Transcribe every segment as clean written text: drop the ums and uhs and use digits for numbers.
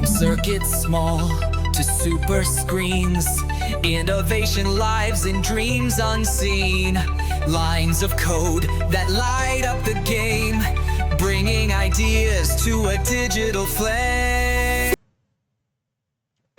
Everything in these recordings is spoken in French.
From circuits small to super screens, innovation lives in dreams unseen. Lines of code that light up the game, bringing ideas to a digital flame.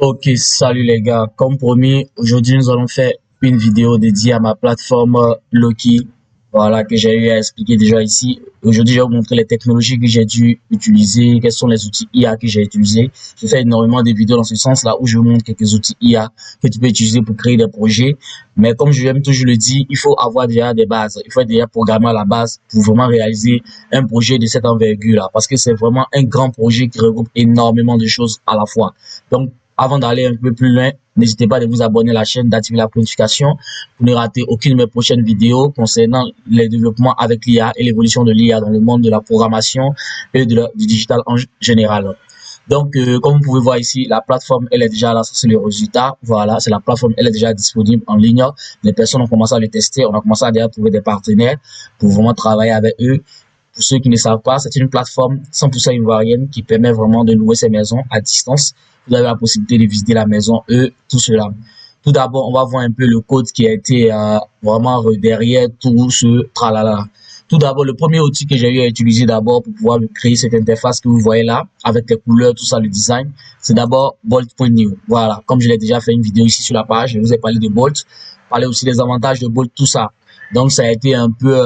Ok, salut les gars. Comme promis, aujourd'hui nous allons faire une vidéo dédiée à ma plateforme Loki. Voilà, que j'ai eu à expliquer déjà ici. Aujourd'hui, je vais vous montrer les technologies que j'ai dû utiliser, quels sont les outils IA que j'ai utilisés. Je fais énormément de vidéos dans ce sens-là où je vous montre quelques outils IA que tu peux utiliser pour créer des projets. Mais comme je l'aime toujours le dire, il faut avoir déjà des bases. Il faut être déjà programmé à la base pour vraiment réaliser un projet de cette envergure-là. Parce que c'est vraiment un grand projet qui regroupe énormément de choses à la fois. Donc, avant d'aller un peu plus loin, n'hésitez pas à vous abonner à la chaîne, d'activer la notification pour ne rater aucune de mes prochaines vidéos concernant les développements avec l'IA et l'évolution de l'IA dans le monde de la programmation et du digital en général. Donc, comme vous pouvez voir ici, la plateforme, elle est déjà là, ça c'est le résultat. Voilà, c'est la plateforme, elle est déjà disponible en ligne. Les personnes ont commencé à le tester, on a commencé à déjà trouver des partenaires pour vraiment travailler avec eux. Pour ceux qui ne savent pas, c'est une plateforme 100% ivoirienne qui permet vraiment de louer ses maisons à distance. Vous avez la possibilité de visiter la maison, tout cela. Tout d'abord, on va voir un peu le code qui a été vraiment derrière tout ce tralala. Tout d'abord, le premier outil que j'ai eu à utiliser d'abord pour pouvoir créer cette interface que vous voyez là, avec les couleurs, tout ça, le design, c'est d'abord Bolt.new. Voilà, comme je l'ai déjà fait une vidéo ici sur la page, je vous ai parlé de Bolt, parlé aussi des avantages de Bolt, tout ça. Donc, ça a été un peu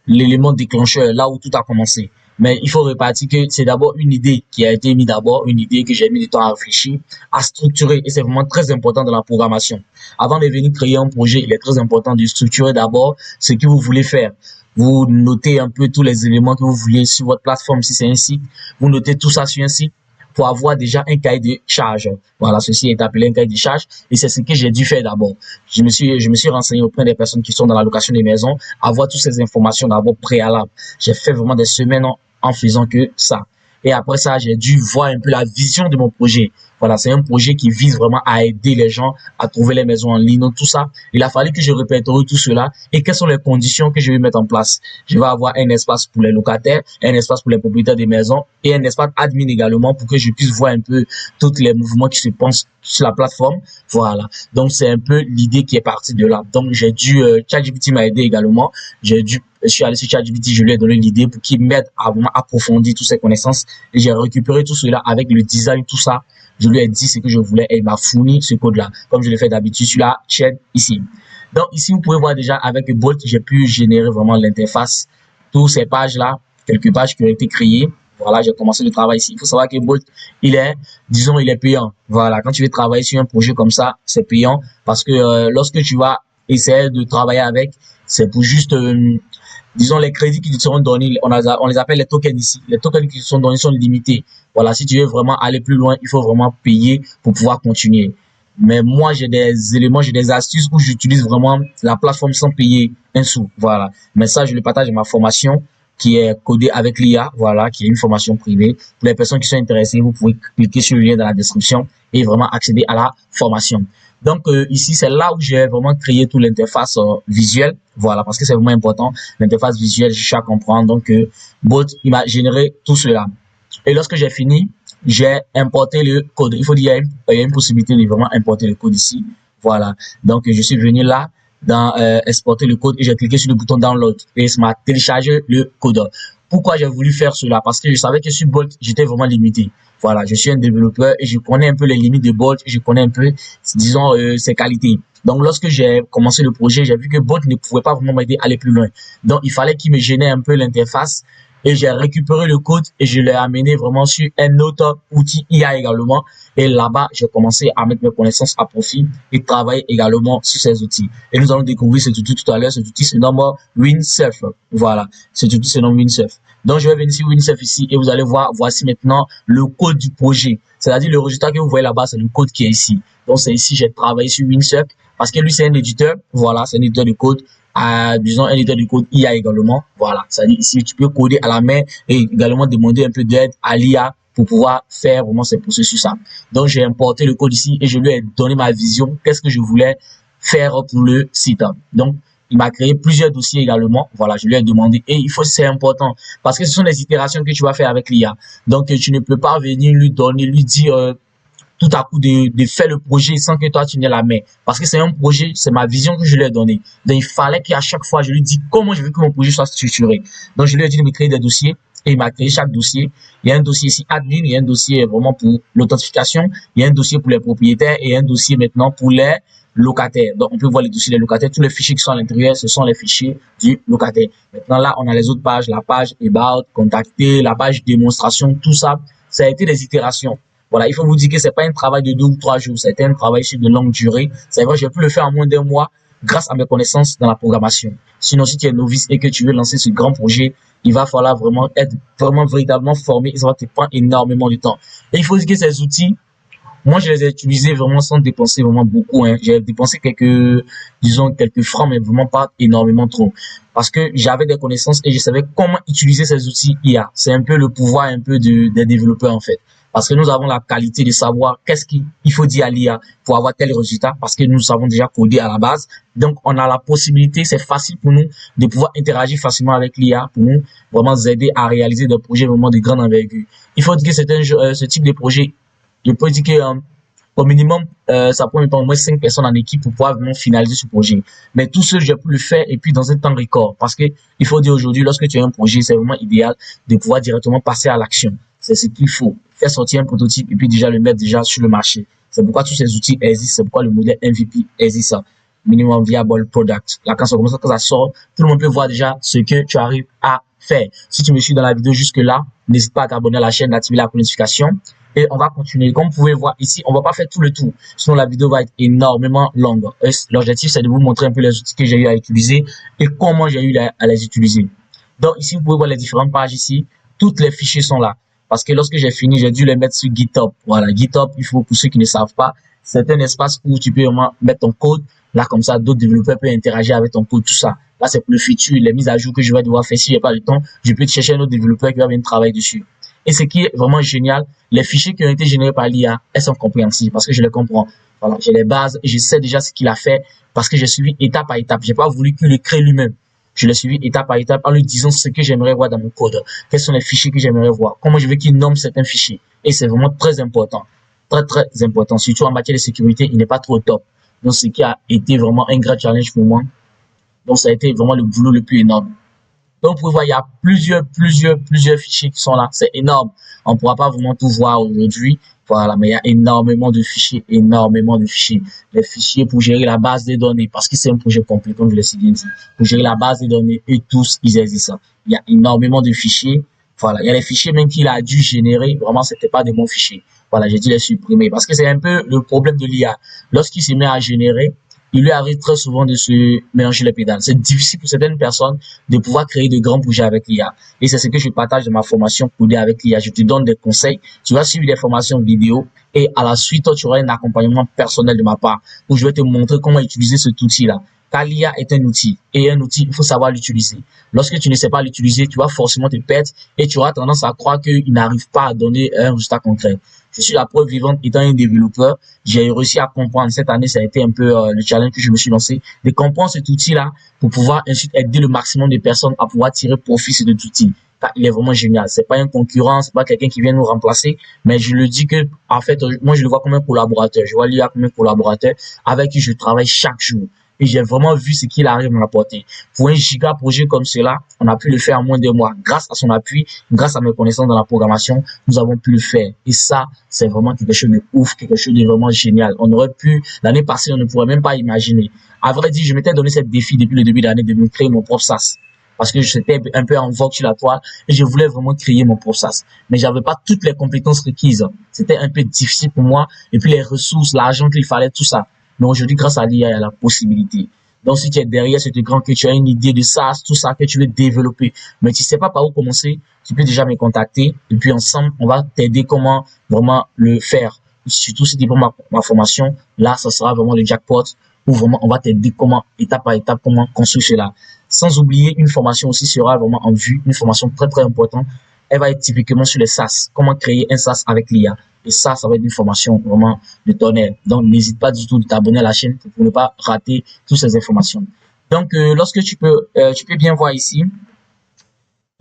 l'élément déclencheur, là où tout a commencé. Mais il faut répartir que c'est d'abord une idée qui a été mise d'abord, une idée que j'ai mis du temps à réfléchir, à structurer. Et c'est vraiment très important dans la programmation. Avant de venir créer un projet, il est très important de structurer d'abord ce que vous voulez faire. Vous notez un peu tous les éléments que vous voulez sur votre plateforme, si c'est un site. Vous notez tout ça sur un site pour avoir déjà un cahier de charge. Voilà, ceci est appelé un cahier de charge et c'est ce que j'ai dû faire d'abord. Je me suis renseigné auprès des personnes qui sont dans la location des maisons, avoir toutes ces informations d'abord préalables. J'ai fait vraiment des semaines en faisant que ça. Et après ça, j'ai dû voir un peu la vision de mon projet. Voilà, c'est un projet qui vise vraiment à aider les gens à trouver les maisons en ligne, tout ça. Il a fallu que je répertorie tout cela et quelles sont les conditions que je vais mettre en place. Je vais avoir un espace pour les locataires, un espace pour les propriétaires des maisons et un espace admin également pour que je puisse voir un peu tous les mouvements qui se passent sur la plateforme. Voilà. Donc, c'est un peu l'idée qui est partie de là. Donc, j'ai dû, ChatGPT m'a aidé également. Je suis allé sur ChatGPT, je lui ai donné l'idée pour qu'il m'aide à vraiment approfondir toutes ses connaissances et j'ai récupéré tout cela avec le design, tout ça. Je lui ai dit ce que je voulais et il m'a fourni ce code-là, comme je l'ai fait d'habitude sur la chaîne ici. Donc ici, vous pouvez voir déjà avec Bolt, j'ai pu générer vraiment l'interface, toutes ces pages-là, quelques pages qui ont été créées. Voilà, j'ai commencé le travail ici. Il faut savoir que Bolt, il est payant. Voilà, quand tu veux travailler sur un projet comme ça, c'est payant parce que lorsque tu vas essayer de travailler avec, c'est pour juste disons, les crédits qui te seront donnés, on les appelle les tokens ici. Les tokens qui te sont donnés sont limités. Voilà, si tu veux vraiment aller plus loin, il faut vraiment payer pour pouvoir continuer. Mais moi, j'ai des éléments, j'ai des astuces où j'utilise vraiment la plateforme sans payer un sou. Voilà. Mais ça, je le partage dans ma formation qui est codée avec l'IA. Voilà, qui est une formation privée. Pour les personnes qui sont intéressées, vous pouvez cliquer sur le lien dans la description et vraiment accéder à la formation. Donc ici, c'est là où j'ai vraiment créé toute l'interface visuelle. Voilà, parce que c'est vraiment important. L'interface visuelle, je suis à comprendre. Donc, Bolt, il m'a généré tout cela. Et lorsque j'ai fini, j'ai importé le code. Il faut dire, il y a une possibilité de vraiment importer le code ici. Voilà. Donc, je suis venu là, dans exporter le code et j'ai cliqué sur le bouton download et ça m'a téléchargé le code. Pourquoi j'ai voulu faire cela? Parce que je savais que sur Bolt, j'étais vraiment limité. Voilà, je suis un développeur et je connais un peu les limites de Bolt, je connais un peu, disons, ses qualités. Donc, lorsque j'ai commencé le projet, j'ai vu que Bolt ne pouvait pas vraiment m'aider à aller plus loin. Donc, il fallait qu'il me gênait un peu l'interface et j'ai récupéré le code et je l'ai amené vraiment sur un autre outil IA également. Et là-bas, j'ai commencé à mettre mes connaissances à profit et travailler également sur ces outils. Et nous allons découvrir cet outil tout à l'heure. Cet outil se nomme Windsurf. Voilà, cet outil se nomme Windsurf. Donc, je vais venir sur Windsurf ici et vous allez voir, voici maintenant le code du projet. C'est-à-dire le résultat que vous voyez là-bas, c'est le code qui est ici. Donc, c'est ici, j'ai travaillé sur Windsurf parce que lui, c'est un éditeur. Voilà, c'est un éditeur de code. Disons, un éditeur de code IA également. Voilà, c'est-à-dire ici, tu peux coder à la main et également demander un peu d'aide à l'IA pour pouvoir faire vraiment ces processus-là. Donc, j'ai importé le code ici et je lui ai donné ma vision. Qu'est-ce que je voulais faire pour le site. Donc, Il m'a créé plusieurs dossiers également. Voilà, je lui ai demandé. Et c'est important parce que ce sont des itérations que tu vas faire avec l'IA. Donc, tu ne peux pas venir lui dire tout à coup de faire le projet sans que toi tu n'aies la main. Parce que c'est un projet, c'est ma vision que je lui ai donnée. Donc, il fallait qu'à chaque fois, je lui dise comment je veux que mon projet soit structuré. Donc, je lui ai dit de me créer des dossiers et il m'a créé chaque dossier. Il y a un dossier ici admin, il y a un dossier vraiment pour l'authentification, il y a un dossier pour les propriétaires et un dossier maintenant pour les locataires. Donc, on peut voir les dossiers des locataires. Tous les fichiers qui sont à l'intérieur, ce sont les fichiers du locataire. Maintenant, là, on a les autres pages, la page About, Contacter, la page démonstration, tout ça. Ça a été des itérations. Voilà, il faut vous dire que c'est pas un travail de 2 ou 3 jours, c'était un travail sur de longue durée. C'est vrai, j'ai pu le faire en moins d'1 mois grâce à mes connaissances dans la programmation. Sinon, si tu es novice et que tu veux lancer ce grand projet, il va falloir vraiment être véritablement formé et ça va te prendre énormément de temps. Et il faut dire que ces outils, moi, je les ai utilisés vraiment sans dépenser vraiment beaucoup, hein. J'ai dépensé quelques francs, mais vraiment pas énormément trop. Parce que j'avais des connaissances et je savais comment utiliser ces outils IA. C'est un peu le pouvoir un peu des développeurs, en fait. Parce que nous avons la qualité de savoir qu'est-ce qu'il faut dire à l'IA pour avoir tel résultat, parce que nous savons déjà coder à la base. Donc, on a la possibilité, c'est facile pour nous de pouvoir interagir facilement avec l'IA pour nous vraiment aider à réaliser des projets vraiment de grande envergure. Il faut dire que ce type de projet, je peux dire que au minimum, ça prend au moins 5 personnes en équipe pour pouvoir vraiment finaliser ce projet. Mais tout seul, j'ai pu le faire et puis dans un temps record. Parce que il faut dire aujourd'hui, lorsque tu as un projet, c'est vraiment idéal de pouvoir directement passer à l'action. C'est ce qu'il faut. Faire sortir un prototype et puis déjà le mettre déjà sur le marché. C'est pourquoi tous ces outils existent. C'est pourquoi le modèle MVP existe. Minimum Viable Product. Là, quand ça sort, tout le monde peut voir déjà ce que tu arrives à faire. Si tu me suis dans la vidéo jusque-là, n'hésite pas à t'abonner à la chaîne, d'activer la notification. Et on va continuer. Comme vous pouvez voir ici, on va pas faire tout le tour. Sinon, la vidéo va être énormément longue. L'objectif, c'est de vous montrer un peu les outils que j'ai eu à utiliser et comment j'ai eu à les utiliser. Donc, ici, vous pouvez voir les différentes pages ici. Toutes les fichiers sont là. Parce que lorsque j'ai fini, j'ai dû les mettre sur GitHub. Voilà, GitHub, il faut, pour ceux qui ne savent pas, c'est un espace où tu peux vraiment mettre ton code. Là, comme ça, d'autres développeurs peuvent interagir avec ton code, tout ça. Là, c'est pour le futur, les mises à jour que je vais devoir faire. Si j'ai pas le temps, je peux chercher un autre développeur qui va venir travailler dessus. Et ce qui est vraiment génial, les fichiers qui ont été générés par l'IA, elles sont compréhensibles parce que je les comprends. Voilà, j'ai les bases et je sais déjà ce qu'il a fait parce que j'ai suivi étape par étape. J'ai pas voulu qu'il le crée lui-même. Je l'ai suivi étape par étape en lui disant ce que j'aimerais voir dans mon code. Quels sont les fichiers que j'aimerais voir. Comment je veux qu'il nomme certains fichiers. Et c'est vraiment très important. Très, très important. Surtout en matière de sécurité, il n'est pas trop top. Donc, ce qui a été vraiment un grand challenge pour moi. Donc, ça a été vraiment le boulot le plus énorme. Donc, vous pouvez voir, il y a plusieurs fichiers qui sont là. C'est énorme. On ne pourra pas vraiment tout voir aujourd'hui. Voilà, mais il y a énormément de fichiers, énormément de fichiers. Les fichiers pour gérer la base des données, parce que c'est un projet complet, comme je l'ai si bien dit. Pour gérer la base des données, et tous, ils existent. Il y a énormément de fichiers. Voilà, il y a les fichiers même qu'il a dû générer. Vraiment, c'était pas des bons fichiers. Voilà, j'ai dû les supprimer, parce que c'est un peu le problème de l'IA. Lorsqu'il se met à générer, il lui arrive très souvent de se mélanger les pédales. C'est difficile pour certaines personnes de pouvoir créer de grands projets avec l'IA. Et c'est ce que je partage dans ma formation Coder avec l'IA. Je te donne des conseils. Tu vas suivre des formations vidéo et à la suite, toi, tu auras un accompagnement personnel de ma part où je vais te montrer comment utiliser cet outil-là. Car l'IA est un outil et un outil, il faut savoir l'utiliser. Lorsque tu ne sais pas l'utiliser, tu vas forcément te perdre et tu auras tendance à croire qu'il n'arrive pas à donner un résultat concret. Je suis la preuve vivante étant un développeur. J'ai réussi à comprendre cette année, ça a été un peu le challenge que je me suis lancé, de comprendre cet outil-là pour pouvoir ensuite aider le maximum de personnes à pouvoir tirer profit de cet outil. Car il est vraiment génial. C'est pas un concurrent, c'est pas quelqu'un qui vient nous remplacer, mais je le dis que, en fait, moi, je le vois comme un collaborateur. Je vois l'IA comme un collaborateur avec qui je travaille chaque jour. Et j'ai vraiment vu ce qu'il arrive à m'apporter. Pour un giga projet comme cela, on a pu le faire en moins d'1 mois. Grâce à son appui, grâce à mes connaissances dans la programmation, nous avons pu le faire. Et ça, c'est vraiment quelque chose de ouf, quelque chose de vraiment génial. On aurait pu, l'année passée, on ne pourrait même pas imaginer. À vrai dire, je m'étais donné cette défi depuis le début de l'année de me créer mon propre SaaS. Parce que j'étais un peu en vogue sur la toile et je voulais vraiment créer mon propre SaaS. Mais j'avais pas toutes les compétences requises. C'était un peu difficile pour moi. Et puis les ressources, l'argent qu'il fallait, tout ça. Mais aujourd'hui, grâce à l'IA, il y a la possibilité. Donc, si tu es derrière cet écran, que tu as une idée de SaaS, tout ça, que tu veux développer, mais tu sais pas par où commencer, tu peux déjà me contacter. Et puis, ensemble, on va t'aider comment vraiment le faire. Surtout si tu prends ma formation, là, ça sera vraiment le jackpot où vraiment on va t'aider comment, étape par étape, comment construire cela. Sans oublier, une formation aussi sera vraiment en vue, une formation très, très importante. Elle va être typiquement sur les SaaS. Comment créer un SaaS avec l'IA. Et ça va être une formation vraiment de tonnerre. Donc, n'hésite pas du tout de t'abonner à la chaîne pour ne pas rater toutes ces informations. Donc, lorsque tu peux bien voir ici,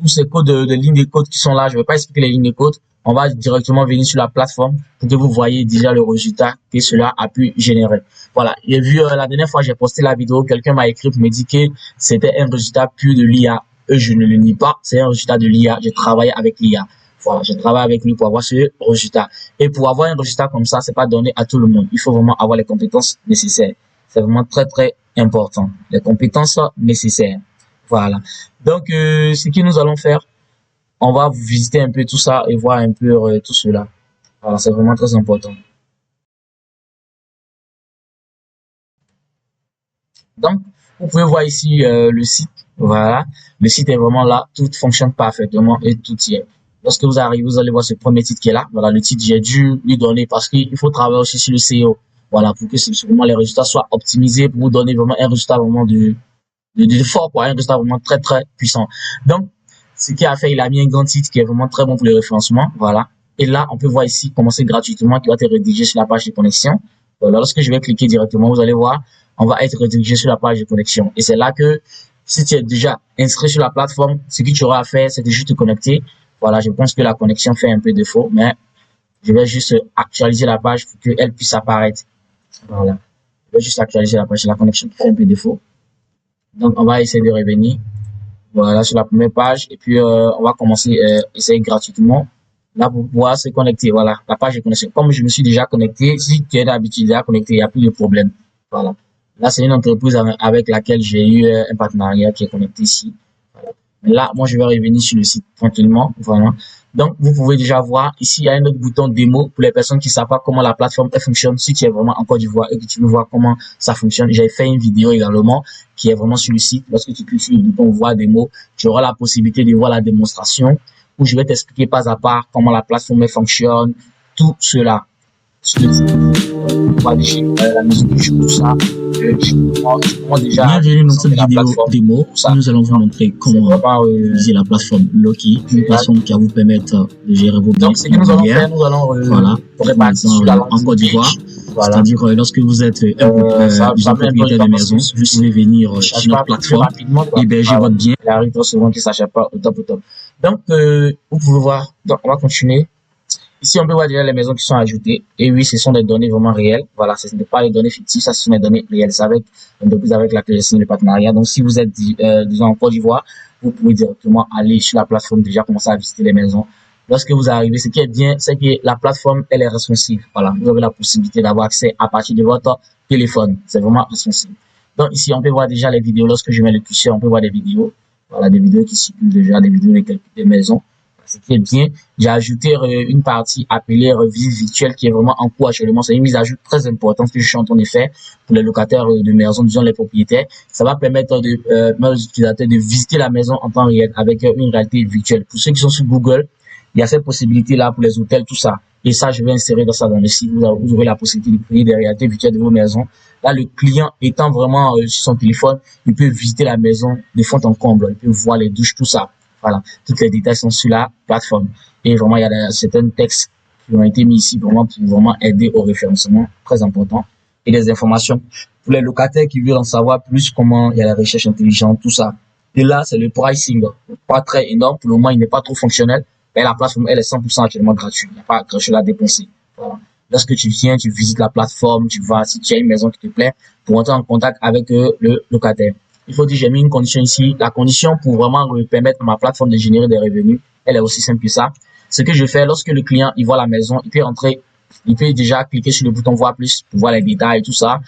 tous ces codes de lignes de code qui sont là, je ne vais pas expliquer les lignes de code. On va directement venir sur la plateforme pour que vous voyez déjà le résultat que cela a pu générer. Voilà, j'ai vu la dernière fois j'ai posté la vidéo, quelqu'un m'a écrit pour me dire que c'était un résultat pur de l'IA. Je ne le nie pas, c'est un résultat de l'IA. J'ai travaillé avec l'IA. Voilà, je travaille avec lui pour avoir ce résultat. Et pour avoir un résultat comme ça, c'est pas donné à tout le monde. Il faut vraiment avoir les compétences nécessaires. C'est vraiment très très important. Les compétences nécessaires. Voilà. Donc, ce que nous allons faire, on va visiter un peu tout ça et voir un peu tout cela. Voilà, c'est vraiment très important. Donc, vous pouvez voir ici le site. Voilà, le site est vraiment là, tout fonctionne parfaitement et tout y est. Lorsque vous arrivez, vous allez voir ce premier titre qui est là. Voilà, le titre, j'ai dû lui donner parce qu'il faut travailler aussi sur le SEO. Voilà, pour que vraiment les résultats soient optimisés, pour vous donner vraiment un résultat vraiment de fort, quoi, un résultat vraiment très, très puissant. Donc, ce qu'il a fait, il a mis un grand titre qui est vraiment très bon pour le référencement. Voilà. Et là, on peut voir ici, commencer gratuitement, qui va être rédigé sur la page de connexion. Voilà, lorsque je vais cliquer directement, vous allez voir, on va être redirigé sur la page de connexion. Et c'est là que, si tu es déjà inscrit sur la plateforme, ce que tu auras à faire, c'est de juste te connecter. Voilà, je pense que la connexion fait un peu défaut, mais je vais juste actualiser la page pour qu'elle puisse apparaître. Voilà. Je vais juste actualiser la page, c'est la connexion qui fait un peu défaut. Donc, on va essayer de revenir. Voilà, sur la première page. Et puis, on va commencer à essayer gratuitement. Là, pour pouvoir se connecter. Voilà, la page de connexion. Comme je me suis déjà connecté, si tu es d'habitude déjà connecté, il n'y a plus de problème. Voilà. Là, c'est une entreprise avec laquelle j'ai eu un partenariat qui est connecté ici. Voilà. Mais là, moi, je vais revenir sur le site tranquillement. Voilà. Donc, vous pouvez déjà voir, ici, il y a un autre bouton démo pour les personnes qui ne savent pas comment la plateforme fonctionne. Si tu es vraiment en Côte d'Ivoire et que tu veux voir comment ça fonctionne, j'ai fait une vidéo également qui est vraiment sur le site. Lorsque tu cliques sur le bouton voir démo, tu auras la possibilité de voir la démonstration où je vais t'expliquer pas à pas comment la plateforme fonctionne, tout cela. Sur le site, la musique du jeu, tout ça. Bienvenue dans cette vidéo démo. Nous allons vous montrer comment utiliser la plateforme Loki, une plateforme qui va vous permettre de gérer vos biens immobiliers. Voilà, en Côte d'Ivoire. C'est-à-dire, lorsque vous êtes un propriétaire de maison, vous pouvez venir sur notre plateforme, héberger votre bien. Il arrive trop souvent qu'il ne s'achète pas au top au top. Donc, vous pouvez voir, donc on va continuer. Ici, on peut voir déjà les maisons qui sont ajoutées. Et oui, ce sont des données vraiment réelles. Voilà, ce n'est pas les données fictives, ça, ce sont des données réelles. C'est avec l'entreprise avec laquelle j'ai signé le partenariat. Donc, si vous êtes, disons, en Côte d'Ivoire, vous pouvez directement aller sur la plateforme, déjà commencer à visiter les maisons. Lorsque vous arrivez, ce qui est bien, c'est que la plateforme, elle est responsive. Voilà, vous avez la possibilité d'avoir accès à partir de votre téléphone. C'est vraiment responsive. Donc, ici, on peut voir déjà les vidéos. Lorsque je mets le curseur, on peut voir des vidéos. Voilà, des vidéos qui circulent déjà, des vidéos des maisons. Ce qui est bien, j'ai ajouté une partie appelée visite virtuelle qui est vraiment en cours actuellement. C'est une mise à jour très importante que je suis en train de faire pour les locataires de maison, disons les propriétaires. Ça va permettre aux utilisateurs de visiter la maison en temps réel avec une réalité virtuelle. Pour ceux qui sont sur Google, il y a cette possibilité-là pour les hôtels, tout ça. Et ça, je vais insérer dans ça dans le site. Vous aurez la possibilité de créer des réalités virtuelles de vos maisons. Là, le client étant vraiment sur son téléphone, il peut visiter la maison de fond en comble. Il peut voir les douches, tout ça. Voilà, tous les détails sont sur la plateforme. Et vraiment, il y a certains textes qui ont été mis ici vraiment pour vraiment aider au référencement, très important. Et des informations pour les locataires qui veulent en savoir plus comment il y a la recherche intelligente, tout ça. Et là, c'est le pricing. Pas très énorme. Pour le moment, il n'est pas trop fonctionnel. Mais la plateforme, elle est 100% actuellement gratuite. Il n'y a pas grand chose à dépenser. Voilà. Lorsque tu viens, tu visites la plateforme, tu vas, si tu as une maison qui te plaît, pour entrer en contact avec le locataire. Il faut dire, j'ai mis une condition ici. La condition pour vraiment permettre à ma plateforme de générer des revenus, elle est aussi simple que ça. Ce que je fais, lorsque le client, il voit la maison, il peut entrer, il peut déjà cliquer sur le bouton voir plus pour voir les détails et tout ça.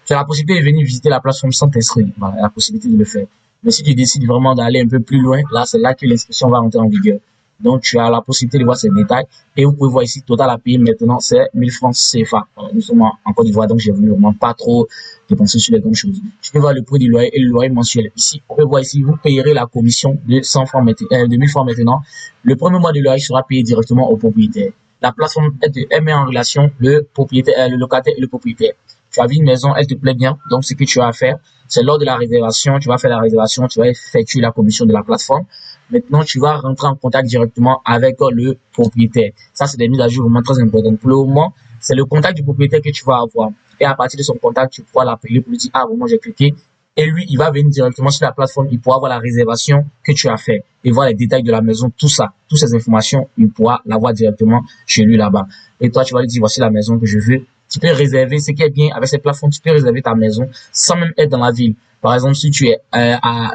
Tu as la possibilité de venir visiter la plateforme sans t'inscrire. Voilà, la possibilité de le faire. Mais si tu décides vraiment d'aller un peu plus loin, là, c'est là que l'inscription va entrer en vigueur. Donc, tu as la possibilité de voir ces détails. Et vous pouvez voir ici, total à payer maintenant, c'est 1000 francs CFA. Voilà, nous sommes en Côte d'Ivoire, donc j'ai voulu vraiment pas trop dépenser sur les grandes choses. Tu peux voir le prix du loyer et le loyer mensuel. Ici, on peut voir ici, vous payerez la commission de 100 francs de 1000 francs maintenant. Le premier mois de loyer sera payé directement au propriétaire. La plateforme, elle met en relation le propriétaire, le locataire et le propriétaire. Tu as vu une maison, elle te plaît bien. Donc, ce que tu as à faire, c'est lors de la réservation, tu vas faire la réservation, tu vas effectuer la commission de la plateforme. Maintenant, tu vas rentrer en contact directement avec le propriétaire. Ça, c'est des mises à jour vraiment très importantes. Pour le moment, c'est le contact du propriétaire que tu vas avoir. Et à partir de son contact, tu pourras l'appeler pour lui dire, ah, bon, moi, j'ai cliqué Et lui, il va venir directement sur la plateforme, il pourra voir la réservation que tu as fait et voir les détails de la maison, tout ça, toutes ces informations, il pourra l'avoir directement chez lui là-bas. Et toi, tu vas lui dire, voici la maison que je veux. Tu peux réserver, ce qui est bien avec ces plateformes, tu peux réserver ta maison sans même être dans la ville. Par exemple, si tu es,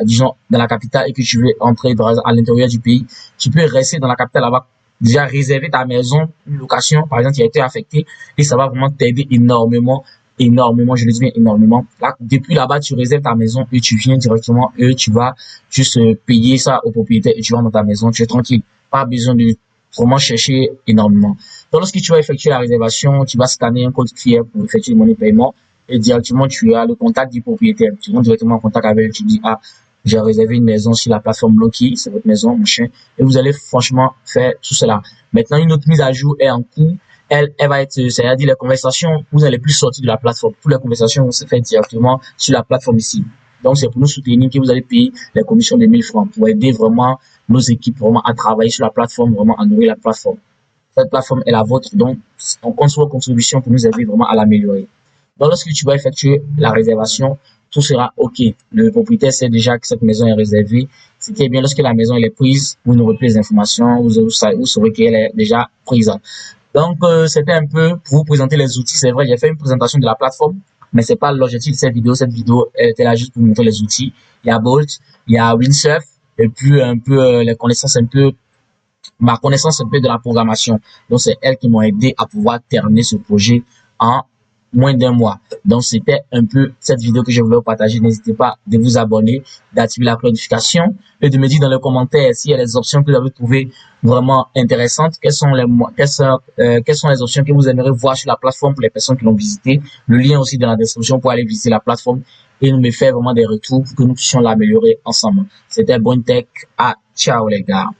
disons, dans la capitale et que tu veux entrer à l'intérieur du pays, tu peux rester dans la capitale là-bas, déjà réserver ta maison, une location, par exemple, qui a été affectée, et ça va vraiment t'aider énormément, je le dis bien énormément. Là, depuis là-bas, tu réserves ta maison et tu viens directement et tu vas juste payer ça au propriétaire et tu vas dans ta maison, tu es tranquille. Pas besoin de vraiment chercher énormément. Donc, lorsque tu vas effectuer la réservation, tu vas scanner un code QR pour effectuer le monnaie paiement et directement, tu as le contact du propriétaire. Tu rentres directement en contact avec lui, tu dis, ah, j'ai réservé une maison sur la plateforme Loki, c'est votre maison, machin. Et vous allez franchement faire tout cela. Maintenant, une autre mise à jour est en cours. Elle va être, c'est-à-dire les conversations, vous n'allez plus sortir de la plateforme. Toutes les conversations vont se faire directement sur la plateforme ici. Donc, c'est pour nous soutenir que vous allez payer les commissions de 1000 francs pour aider vraiment nos équipes vraiment à travailler sur la plateforme, vraiment à nourrir la plateforme. Cette plateforme est la vôtre, donc on compte sur vos contributions pour nous aider vraiment à l'améliorer. Donc, lorsque tu vas effectuer la réservation, tout sera OK. Le propriétaire sait déjà que cette maison est réservée. Ce qui est bien, lorsque la maison elle est prise, vous n'aurez plus les informations, vous saurez qu'elle est déjà prise. Donc, c'était un peu pour vous présenter les outils. C'est vrai, j'ai fait une présentation de la plateforme, mais c'est pas l'objectif de cette vidéo. Cette vidéo, elle était là juste pour vous montrer les outils. Il y a Bolt, il y a Windsurf, et puis un peu les connaissances ma connaissance un peu de la programmation. Donc, c'est elles qui m'ont aidé à pouvoir terminer ce projet en moins d'un mois. Donc, c'était un peu cette vidéo que je voulais vous partager. N'hésitez pas de vous abonner, d'activer la notification et de me dire dans les commentaires s'il y a des options que vous avez trouvées vraiment intéressantes. Quelles sont les options que vous aimeriez voir sur la plateforme pour les personnes qui l'ont visité. Le lien aussi dans la description pour aller visiter la plateforme et nous me faire vraiment des retours pour que nous puissions l'améliorer ensemble. C'était Bonne Tech. Ciao les gars.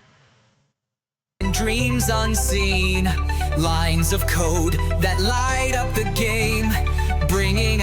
Dreams unseen, lines of code that light up the game, bringing